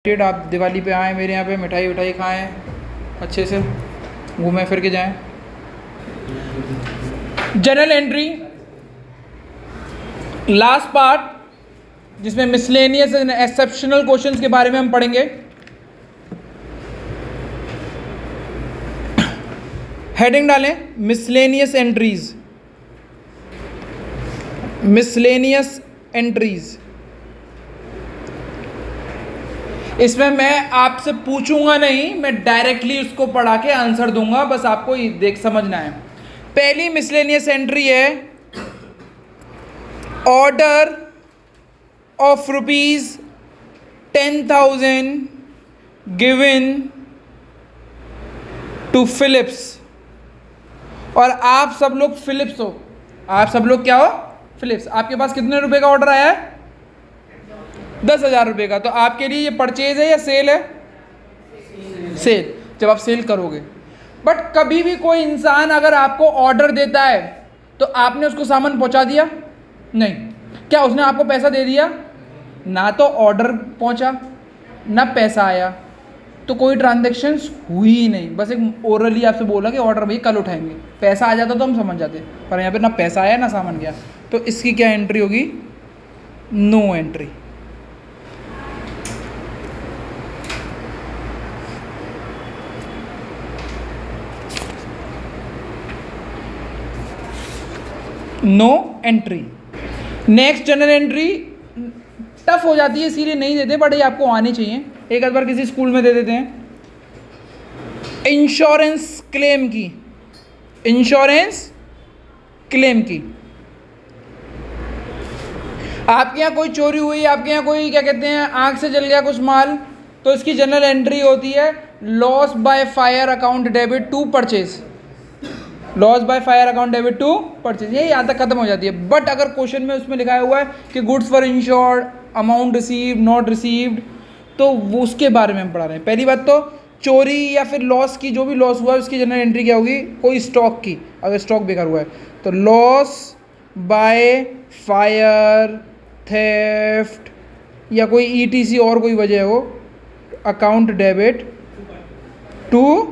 आप दिवाली पे आएँ मेरे यहाँ पे, मिठाई विठाई खाएँ, अच्छे से घूमें फिर के जाएँ। जनरल एंट्री लास्ट पार्ट, जिसमें मिसलेनियस एंड एक्सेप्शनल क्वेश्चंस के बारे में हम पढ़ेंगे। हेडिंग डालें मिसलेनियस एंट्रीज, मिसलेनियस एंट्रीज। इसमें मैं आपसे पूछूंगा नहीं, मैं डायरेक्टली उसको पढ़ा के आंसर दूंगा, बस आपको देख समझना है। पहली मिसलेनियस एंट्री है order of ₹10,000 given to Philips. और आप सब लोग फिलिप्स हो, आप सब लोग क्या हो? फिलिप्स। आपके पास कितने रुपए का ऑर्डर आया है? 10,000 रुपये का। तो आपके लिए ये परचेज है या सेल है? सेल, जब आप सेल करोगे। बट कभी भी कोई इंसान अगर आपको ऑर्डर देता है तो आपने उसको सामान पहुंचा दिया? नहीं। क्या उसने आपको पैसा दे दिया? ना तो ऑर्डर पहुंचा ना पैसा आया, तो कोई ट्रांजैक्शंस हुई ही नहीं। बस एक ओरली आपसे बोला कि ऑर्डर भाई कल उठाएंगे, पैसा आ जाता तो हम समझ जाते, पर यहाँ पे ना पैसा आया ना सामान गया। तो इसकी क्या एंट्री होगी? No entry. No entry. Next general entry tough हो जाती है, इसीलिए नहीं देते, बट ये आपको आनी चाहिए। एक बार किसी स्कूल में दे देते हैं। इंश्योरेंस क्लेम की, इंश्योरेंस क्लेम की। आपके यहाँ कोई चोरी हुई, आपके यहाँ कोई क्या कहते हैं आग से जल गया कुछ माल, तो इसकी जनरल एंट्री होती है loss by fire account debit to purchase. Loss by fire account debit to purchase, ये यहाँ तक खत्म हो जाती है। बट अगर क्वेश्चन में उसमें लिखा हुआ है कि goods for insured, amount received, not received, तो वो उसके बारे में हम पढ़ा रहे हैं। पहली बात तो चोरी या फिर लॉस की, जो भी लॉस हुआ है उसकी जनरल एंट्री क्या होगी? कोई स्टॉक की, अगर स्टॉक बेकार हुआ है तो लॉस बाय फायर, थेफ्ट या कोई ETC और कोई वजह हो, अकाउंट डेबिट टू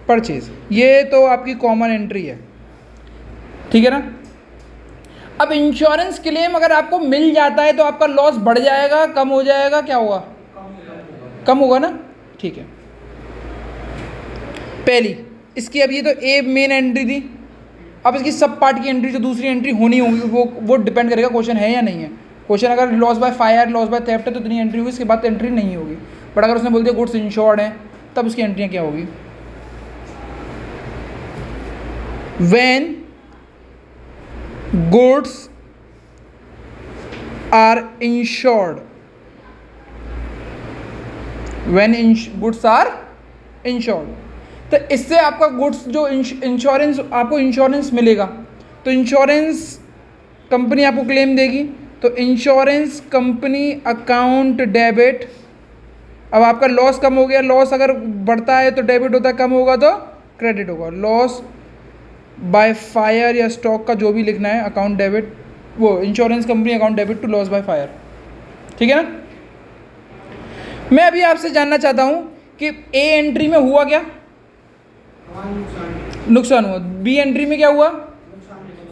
परचेज। ये तो आपकी कॉमन एंट्री है, ठीक है ना। अब इंश्योरेंस क्लेम अगर आपको मिल जाता है तो आपका लॉस बढ़ जाएगा, कम हो जाएगा, क्या होगा? कम होगा ना, ठीक है। पहली इसकी, अब ये तो ए मेन एंट्री थी। अब इसकी सब पार्ट की एंट्री जो दूसरी एंट्री होनी होगी वो डिपेंड करेगा क्वेश्चन है या नहीं है। क्वेश्चन अगर loss by fire, loss by theft है तो इतनी एंट्री होगी, इसके बाद एंट्री नहीं होगी। बट अगर उसने बोल दिया गुड्स इंश्योर्ड है, तब उसकी एंट्रियाँ क्या होगी? When goods are insured, when goods are insured, तो इससे आपका गुड्स जो इंश्योरेंस, आपको इंश्योरेंस मिलेगा तो इंश्योरेंस कंपनी आपको क्लेम देगी, तो इंश्योरेंस कंपनी अकाउंट डेबिट। अब आपका लॉस कम हो गया, लॉस अगर बढ़ता है तो डेबिट होता है, कम होगा तो क्रेडिट होगा। लॉस बाय फायर या स्टॉक का जो भी लिखना है, अकाउंट डेबिट, वो insurance company account debit to loss by fire, ठीक है ना। मैं अभी आपसे जानना चाहता हूं कि ए एंट्री में हुआ क्या? नुकसान हुआ। बी एंट्री में क्या हुआ?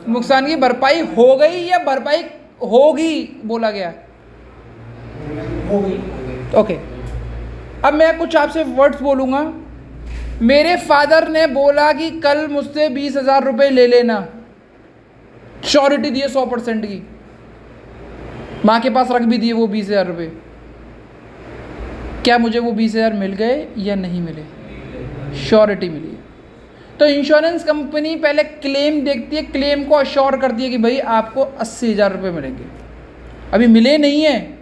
नुकसान की भरपाई हो गई या भरपाई होगी बोला गया? होगी। ओके, अब मैं कुछ आपसे वर्ड्स बोलूंगा। मेरे फादर ने बोला कि कल मुझसे 20,000 रुपये ले लेना, श्योरिटी दी है 100% की, माँ के पास रख भी दिए वो 20,000 रुपये। क्या मुझे वो 20,000 मिल गए या नहीं मिले? श्योरिटी मिली है। तो इंश्योरेंस कंपनी पहले क्लेम देखती है, क्लेम को अश्योर करती है कि भाई आपको 80,000 रुपये मिलेंगे। अभी मिले नहीं है,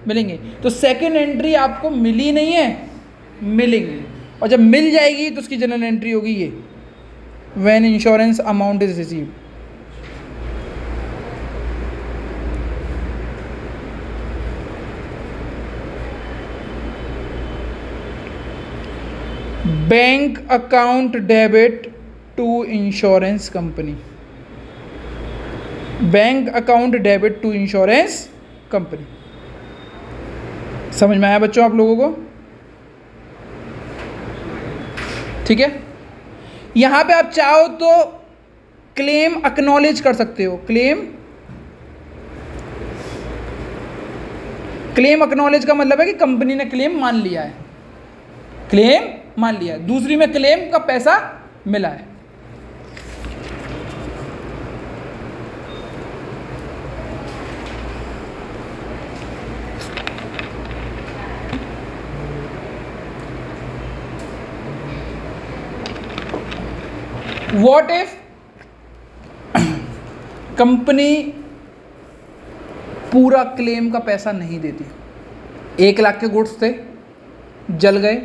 मिलेंगे। तो सेकेंड एंट्री आपको मिली नहीं है, मिलेंगे। और जब मिल जाएगी तो उसकी जनरल एंट्री होगी ये, when insurance amount is received. Bank account debit to insurance company, bank account debit to insurance company. समझ में आया बच्चों आप लोगों को? ठीक है, यहां पे आप चाहो तो क्लेम एक्नॉलेज कर सकते हो। क्लेम एक्नॉलेज का मतलब है कि कंपनी ने क्लेम मान लिया है, क्लेम मान लिया है। दूसरी में क्लेम का पैसा मिला है। व्हाट इफ कंपनी पूरा क्लेम का पैसा नहीं देती? 1 लाख के गुड्स थे, जल गए,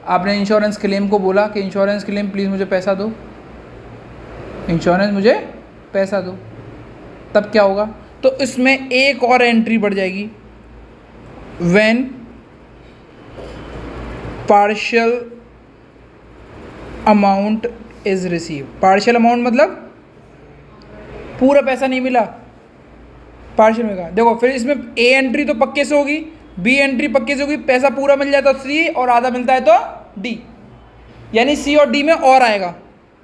आपने इंश्योरेंस क्लेम को बोला कि इंश्योरेंस क्लेम प्लीज़ मुझे पैसा दो, इंश्योरेंस मुझे पैसा दो, तब क्या होगा? तो इसमें एक और एंट्री बढ़ जाएगी, when partial amount is receive. Partial amount मतलब पूरा पैसा नहीं मिला, पार्शियल में कहा। देखो फिर इसमें ए एंट्री तो पक्के से होगी, बी एंट्री पक्के से होगी, पैसा पूरा मिल जाता है तो सी और आधा मिलता है तो डी, यानी सी और डी में और आएगा,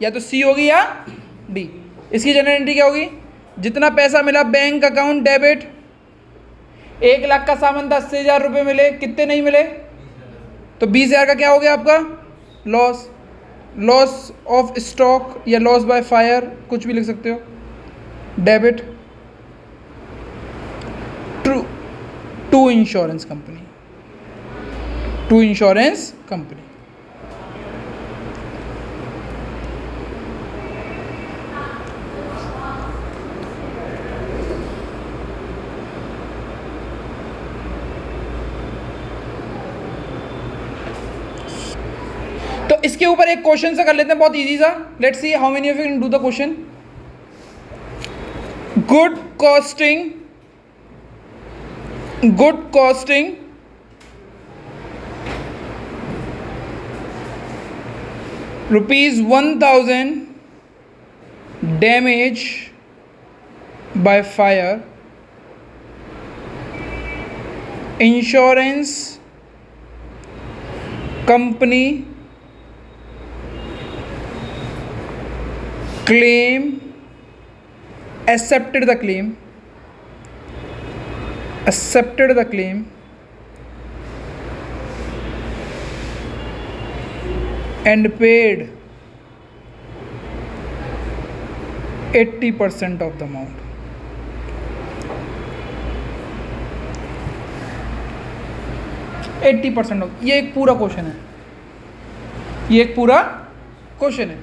या तो सी होगी या डी। इसकी जनरल एंट्री क्या होगी? जितना पैसा मिला बैंक अकाउंट डेबिट, 1 लाख का सामान था, 80,000 रुपये मिले, कितने नहीं मिले? तो 20,000 का क्या हो गया आपका? लॉस। लॉस ऑफ स्टॉक या लॉस बाय फायर, कुछ भी लिख सकते हो, debit to insurance company, to insurance company. तो इसके ऊपर एक क्वेश्चन सा कर लेते हैं, बहुत इजी सा। Let's see how many of you can do the question. Good costing ₹1,000 damage by fire, insurance company claim, accepted the claim and paid 80% of the amount। ये एक पूरा क्वेश्चन है, ये एक पूरा क्वेश्चन है।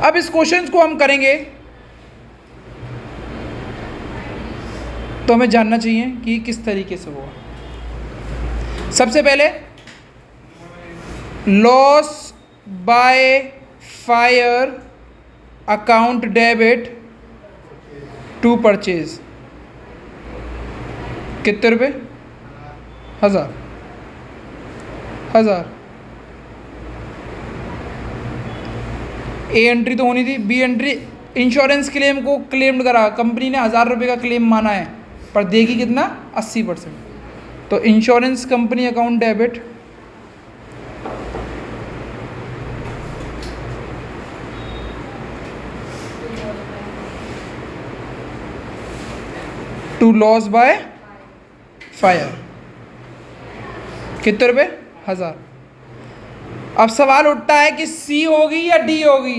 अब इस क्वेश्चन को हम करेंगे तो हमें जानना चाहिए कि किस तरीके से होगा। सबसे पहले loss by fire account debit to purchase, कितने रुपए? 1,000। ए एंट्री तो होनी थी, बी एंट्री इंश्योरेंस क्लेम को क्लेम्ड करा, कंपनी ने 1,000 रुपये का क्लेम माना है, पर देगी कितना? 80%। तो insurance company account debit to loss by fire, कितने रुपये? 1,000। अब सवाल उठता है कि सी होगी या डी होगी?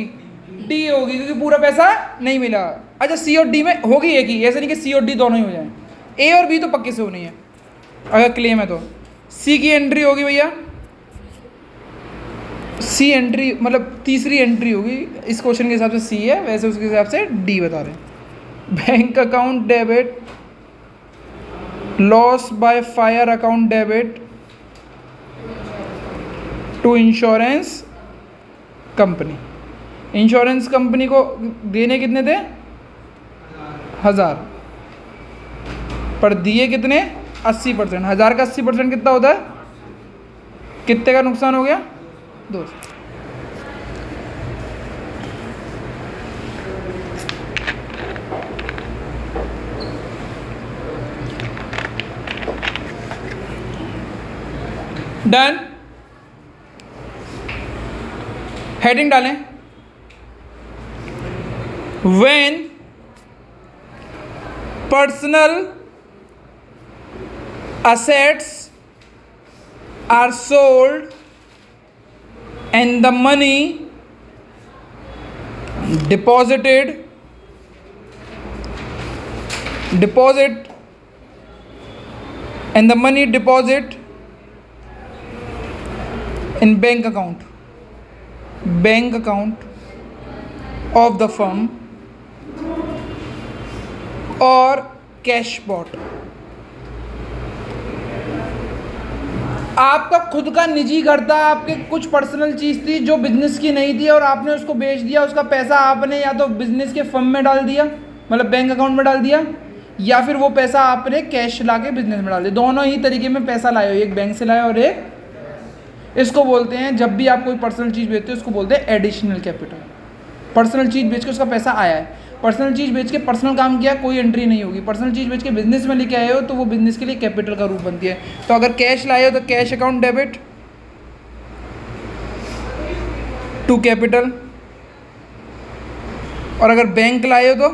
डी होगी, क्योंकि पूरा पैसा नहीं मिला। अच्छा सी और डी में होगी एक ही, ऐसा नहीं कि सी और डी दोनों ही हो जाए, ए और बी तो पक्के से होनी है अगर क्लेम है तो। सी की एंट्री होगी भैया, सी एंट्री मतलब तीसरी एंट्री होगी, इस क्वेश्चन के हिसाब से सी है, वैसे उसके हिसाब से डी बता रहे हैं। Bank account debit, loss by fire account debit to insurance company. Insurance company को देने कितने थे? 1,000, पर दिए कितने? 80%। 1,000 का 80% कितना होता है? कितने का नुकसान हो गया? 200। डन। हेडिंग डालें, when personal assets are sold and the money deposited and the money deposit in bank account of the firm or cash bought। आपका खुद का निजी घर था, आपके कुछ पर्सनल चीज़ थी जो बिजनेस की नहीं थी और आपने उसको बेच दिया, उसका पैसा आपने या तो बिजनेस के फर्म में डाल दिया, मतलब बैंक अकाउंट में डाल दिया, या फिर वो पैसा आपने कैश ला के बिजनेस में डाल दिया। दोनों ही तरीके में पैसा लाए हो, एक बैंक से लाए और एक, इसको बोलते हैं जब भी आप कोई पर्सनल चीज़ बेचते हो उसको बोलते हैं एडिशनल कैपिटल। पर्सनल चीज़ बेच के उसका पैसा आया है, पर्सनल चीज़ बेच के पर्सनल काम किया, कोई एंट्री नहीं होगी। पर्सनल चीज़ बेच के बिजनेस में लेके आए हो तो वो बिजनेस के लिए कैपिटल का रूप बनती है। तो अगर कैश लाए हो तो cash account debit to capital, और अगर बैंक लाए हो तो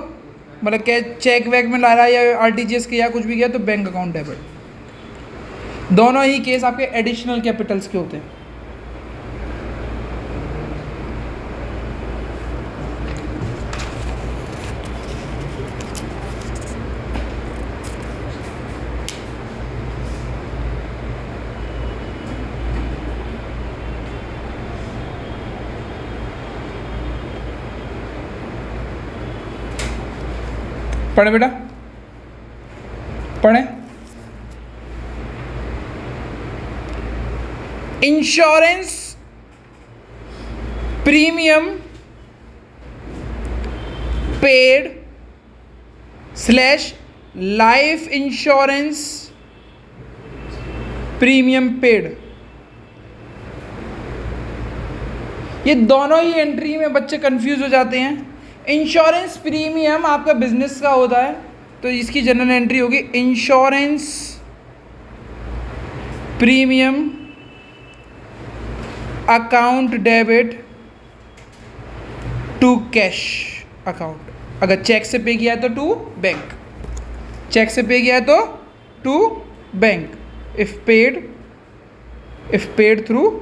मतलब कैश चेक वैक में ला रहा है या आरटीजीएस किया कुछ भी किया तो बैंक अकाउंट डेबिट। दोनों ही केस आपके एडिशनल कैपिटल्स के होते हैं। पढ़े बेटा, पढ़े। Insurance premium paid slash life insurance premium paid, ये दोनों ही एंट्री में बच्चे कंफ्यूज हो जाते हैं। इंश्योरेंस प्रीमियम आपका बिजनेस का होता है तो इसकी जनरल एंट्री होगी insurance premium account debit to cash account. अगर चेक से पे किया है तो टू बैंक, चेक से पे किया है तो to bank, if paid through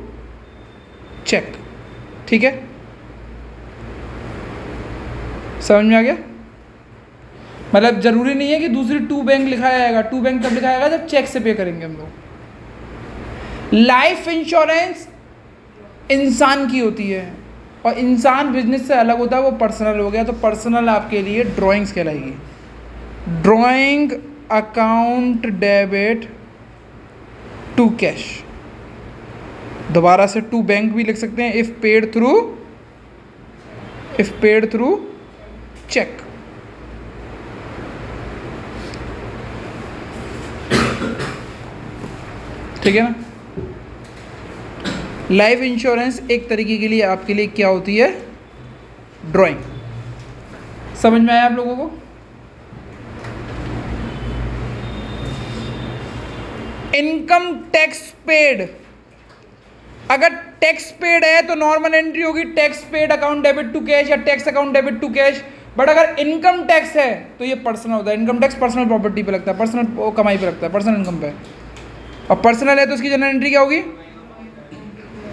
cheque. ठीक है, समझ में आ गया? मतलब ज़रूरी नहीं है कि दूसरी टू बैंक लिखाया जाएगा, टू बैंक तब लिखाया जाएगा जब चेक से पे करेंगे हम लोग। लाइफ इंश्योरेंस इंसान की होती है और इंसान बिजनेस से अलग होता है, वो पर्सनल हो गया। तो पर्सनल आपके लिए ड्राइंग्स कहलाएगी, drawing account debit to cash. दोबारा से टू बैंक भी लिख सकते हैं, इफ पेड थ्रू चेक। ठीक है ना? लाइफ इंश्योरेंस एक तरीके के लिए आपके लिए क्या होती है, ड्राइंग। समझ में आया आप लोगों को? इनकम टैक्स पेड, अगर टैक्स पेड है तो नॉर्मल एंट्री होगी tax paid account debit to cash या tax account debit to cash. But अगर इनकम टैक्स है तो ये पर्सनल होता है। इनकम टैक्स पर्सनल प्रॉपर्टी पे लगता है, पर्सनल कमाई पे लगता है, पर्सनल इनकम पे। और पर्सनल है तो उसकी जनरल एंट्री क्या होगी,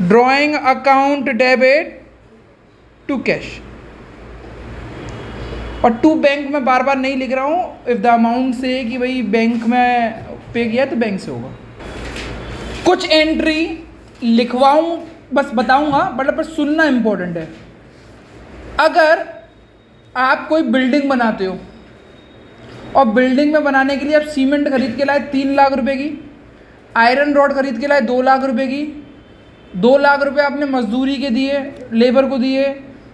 drawing account debit to cash. और टू बैंक में बार बार नहीं लिख रहा हूँ, इफ द अमाउंट से कि भाई बैंक में पे किया तो बैंक से होगा। कुछ एंट्री लिखवाऊँ बस बताऊँगा, मतलब सुनना इम्पोर्टेंट है। अगर आप कोई बिल्डिंग बनाते हो और बिल्डिंग में बनाने के लिए आप सीमेंट खरीद के लाए 3 लाख रुपए की, आयरन रॉड खरीद के लाए 2 लाख रुपए की, 2 लाख रुपए आपने मजदूरी के दिए, लेबर को दिए,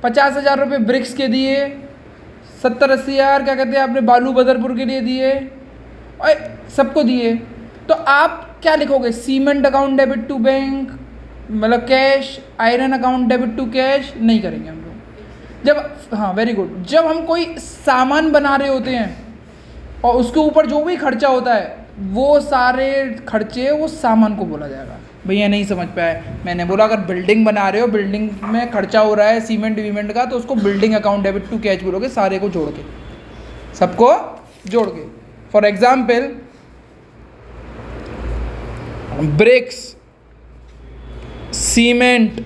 50,000 रुपये ब्रिक्स के दिए, 70-80 हज़ार क्या कहते हैं आपने बालू बदरपुर के लिए दिए और सबको दिए, तो आप क्या लिखोगे, cement account debit to bank मतलब cash, iron account debit to cash नहीं करेंगे हम लोग। जब, हाँ वेरी गुड, जब हम कोई सामान बना रहे होते हैं और उसके ऊपर जो भी खर्चा होता है वो सारे खर्चे वो सामान को बोला जाएगा। भैया नहीं समझ पाया। मैंने बोला अगर बिल्डिंग बना रहे हो, बिल्डिंग में खर्चा हो रहा है सीमेंट वीमेंट का, तो उसको building account debit to cash बोलोगे, सारे को जोड़ के, सबको जोड़ के। For example bricks, cement,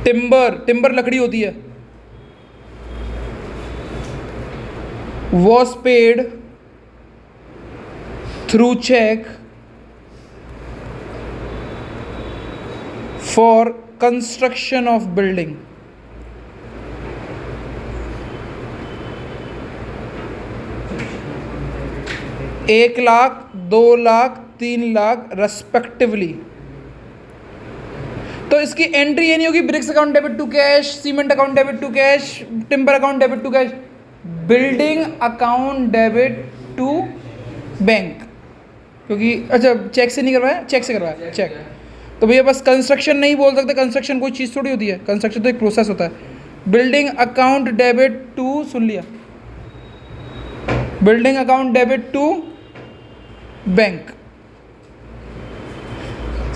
timber लकड़ी होती है, was paid through check for construction of building. एक लाख, 2 लाख, 3 लाख रेस्पेक्टिवली। तो इसकी एंट्री ये नहीं होगी bricks account debit to cash, cement account debit to cash, timber account debit to cash, building account debit to bank. क्योंकि अच्छा चेक से नहीं करवाया, चेक से करवाया, चेक। तो भैया बस कंस्ट्रक्शन नहीं बोल सकते, कंस्ट्रक्शन कोई चीज़ थोड़ी होती है, कंस्ट्रक्शन तो एक प्रोसेस होता है। बिल्डिंग अकाउंट डेबिट टू, सुन लिया, building account debit to bank,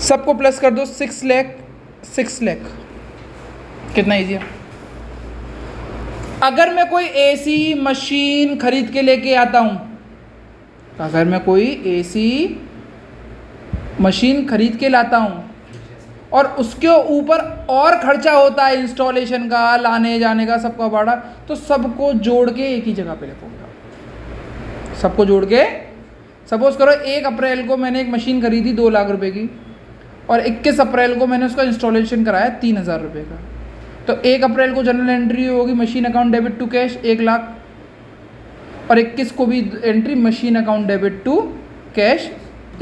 सबको प्लस कर दो, 6 लाख, 6 लाख। कितना ईजी है। अगर मैं कोई एसी मशीन खरीद के लेके आता हूं, अगर मैं कोई एसी मशीन खरीद के लाता हूं और उसके ऊपर और खर्चा होता है इंस्टॉलेशन का, लाने जाने का, सबका भाड़ा, तो सबको जोड़ के एक ही जगह पे रखूंगा। सबको जोड़ के, सपोज करो 1 अप्रैल को मैंने एक मशीन खरीदी 2 लाख रुपए की, और 21 अप्रैल को मैंने उसका इंस्टॉलेशन कराया 3,000 रुपये का। तो 1 अप्रैल को जनरल एंट्री होगी machine account debit to cash 1 lakh, और 21 को भी entry machine account debit to cash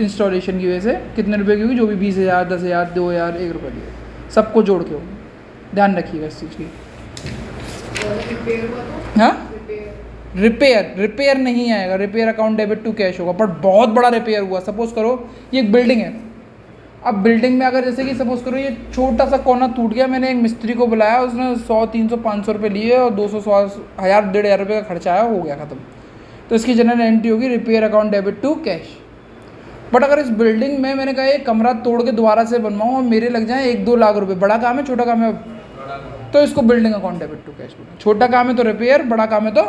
installation की वजह से कितने रुपए की होगी, जो भी 20,000, 10,000, 2,000, 1 रुपये की, सबको जोड़ के होगी। ध्यान रखिएगा इस चीज़ की। हाँ, रिपेयर नहीं आएगा, repair account debit to cash होगा, बट बहुत बड़ा रिपेयर हुआ। सपोज करो ये एक बिल्डिंग है, अब बिल्डिंग में अगर जैसे कि सपोज करो ये छोटा सा कोना टूट गया, मैंने एक मिस्त्री को बुलाया, उसने 100, 300, 500 रुपये लिए और 200, 1,000, 1,500 रुपये का खर्चा आया, हो गया ख़त्म। तो इसकी जनरल एंट्री होगी repair account debit to cash. But अगर इस बिल्डिंग में मैंने कहा एक कमरा तोड़ के दोबारा से बनवाऊँ और मेरे लग जाए 1-2 लाख रुपये, बड़ा काम है छोटा काम है, तो इसको building account debit to cash बोलते हैं। छोटा काम है तो रिपेयर, बड़ा काम है तो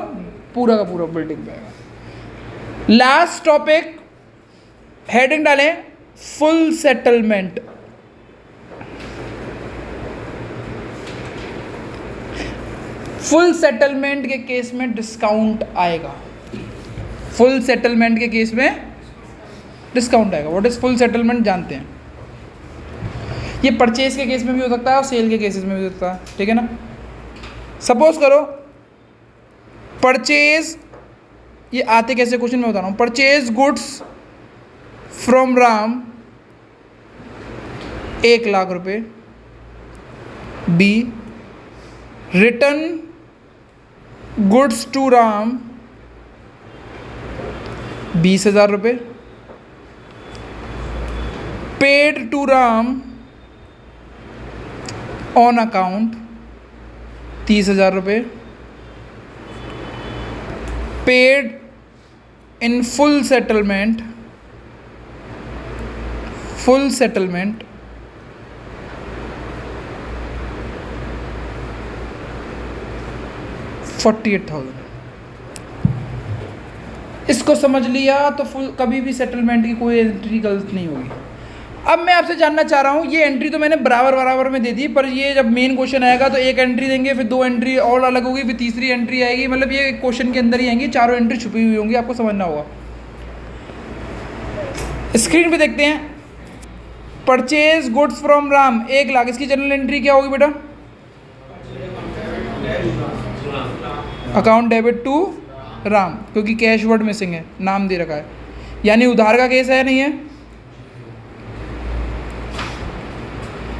पूरा का पूरा बिल्डिंग पे आएगा। लास्ट टॉपिक, हेडिंग डालें फुल सेटलमेंट। फुल सेटलमेंट के केस में डिस्काउंट आएगा, फुल सेटलमेंट के केस में डिस्काउंट आएगा। व्हाट इज फुल सेटलमेंट जानते हैं। ये परचेज के केस में भी हो सकता है और सेल के केसेस में भी हो सकता है, ठीक है ना। सपोज करो परचेज, ये आते कैसे क्वेश्चन में बता रहा हूं, purchase goods from Ram 1 lakh रुपए, B return goods to Ram 20,000 रुपये, paid to Ram on account 30,000 रुपये, पेड इन फुल सेटलमेंट 48,000। इसको समझ लिया तो फुल, कभी भी सेटलमेंट की कोई एंट्री गलत नहीं होगी। अब मैं आपसे जानना चाह रहा हूँ, ये एंट्री तो मैंने बराबर में दे दी, पर ये जब मेन क्वेश्चन आएगा तो एक एंट्री देंगे, फिर 2 एंट्री और अलग होगी, फिर तीसरी एंट्री आएगी, मतलब ये क्वेश्चन के अंदर ही आएंगी, चारों एंट्री छुपी हुई होंगी, आपको समझना होगा। स्क्रीन पे देखते हैं, purchase goods from Ram 1 lakh, इसकी जनरल एंट्री क्या होगी बेटा, अकाउंट डेबिट टू राम, क्योंकि कैश वर्ड मिसिंग है, नाम दे रखा है, यानी उधार का केस है नहीं है।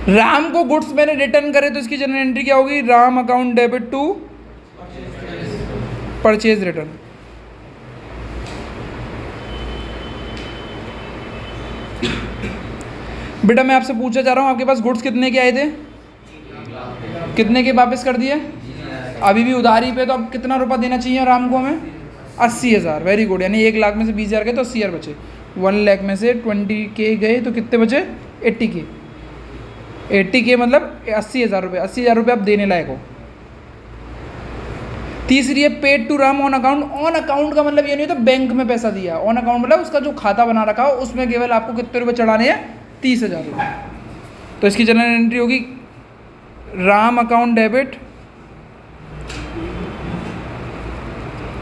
राम को गुड्स मैंने रिटर्न करे तो इसकी जनरल एंट्री क्या होगी, Ram account debit to purchase return. बेटा मैं आपसे पूछना चाह रहा हूं, आपके पास गुड्स कितने के आए थे, कितने के वापस कर दिए, अभी भी उधारी पे, तो अब कितना रुपया देना चाहिए राम को हमें, 80,000। वेरी गुड, यानी 1 लाख में से 20,000 गए तो 80,000 बचे। 1 लाख में से 20K गए तो कितने बचे? 80K। 80K मतलब 80,000 रुपये। 80,000 रुपये आप देने लायक हो। तीसरी है paid to Ram on account. On account का मतलब ये नहीं होता बैंक में पैसा दिया। ऑन अकाउंट मतलब उसका जो खाता बना रखा हो उसमें केवल आपको कितने रुपये चढ़ाने हैं? 30,000 रुपये। तो इसकी जनरल एंट्री होगी Ram account debit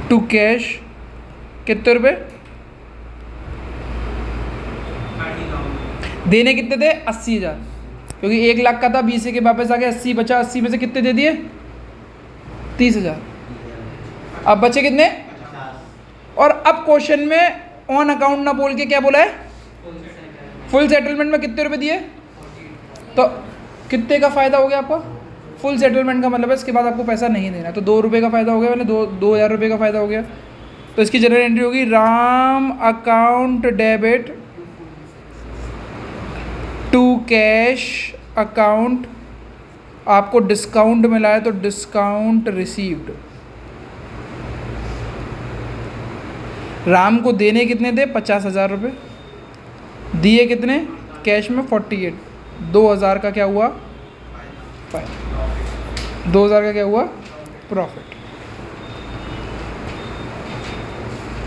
to cash कितने रुपये? देने कितने थे? 80,000, क्योंकि 1 लाख का था, 20 के वापस आ गया, 80 बचा। 80 में से कितने दे दिए? 30,000। अब बचे कितने? और अब क्वेश्चन में ऑन अकाउंट ना बोल के क्या बोला है? फुल सेटलमेंट में कितने रुपए दिए? तो कितने का फ़ायदा हो गया आपका? फुल सेटलमेंट का मतलब है इसके बाद आपको पैसा नहीं देना। तो 2 रुपये का फ़ायदा हो गया, मैंने 2,000 रुपये का फ़ायदा हो गया। तो इसकी जनरल एंट्री होगी Ram account debit to cash account. आपको डिस्काउंट मिला है तो डिस्काउंट रिसीव्ड। राम को देने कितने थे? 50,000 रुपये। दिए कितने? कैश में 48। 2,000 का क्या हुआ? फायदा। 2,000 का क्या हुआ? प्रॉफिट।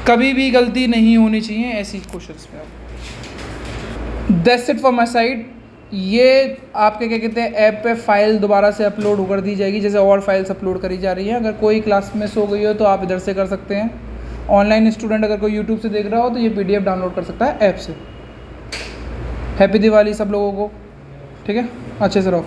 कभी भी गलती नहीं होनी चाहिए ऐसी क्वेश्चंस में। That's it for my side. ये आपके क्या कहते हैं ऐप पे फाइल दोबारा से अपलोड कर दी जाएगी, जैसे और फाइल्स अपलोड करी जा रही हैं। अगर कोई क्लास मिस हो गई हो तो आप इधर से कर सकते हैं। ऑनलाइन स्टूडेंट अगर कोई यूट्यूब से देख रहा हो तो ये PDF डाउनलोड कर सकता है ऐप से। हैप्पी दिवाली सब लोगों को। ठीक है, अच्छे से रहो।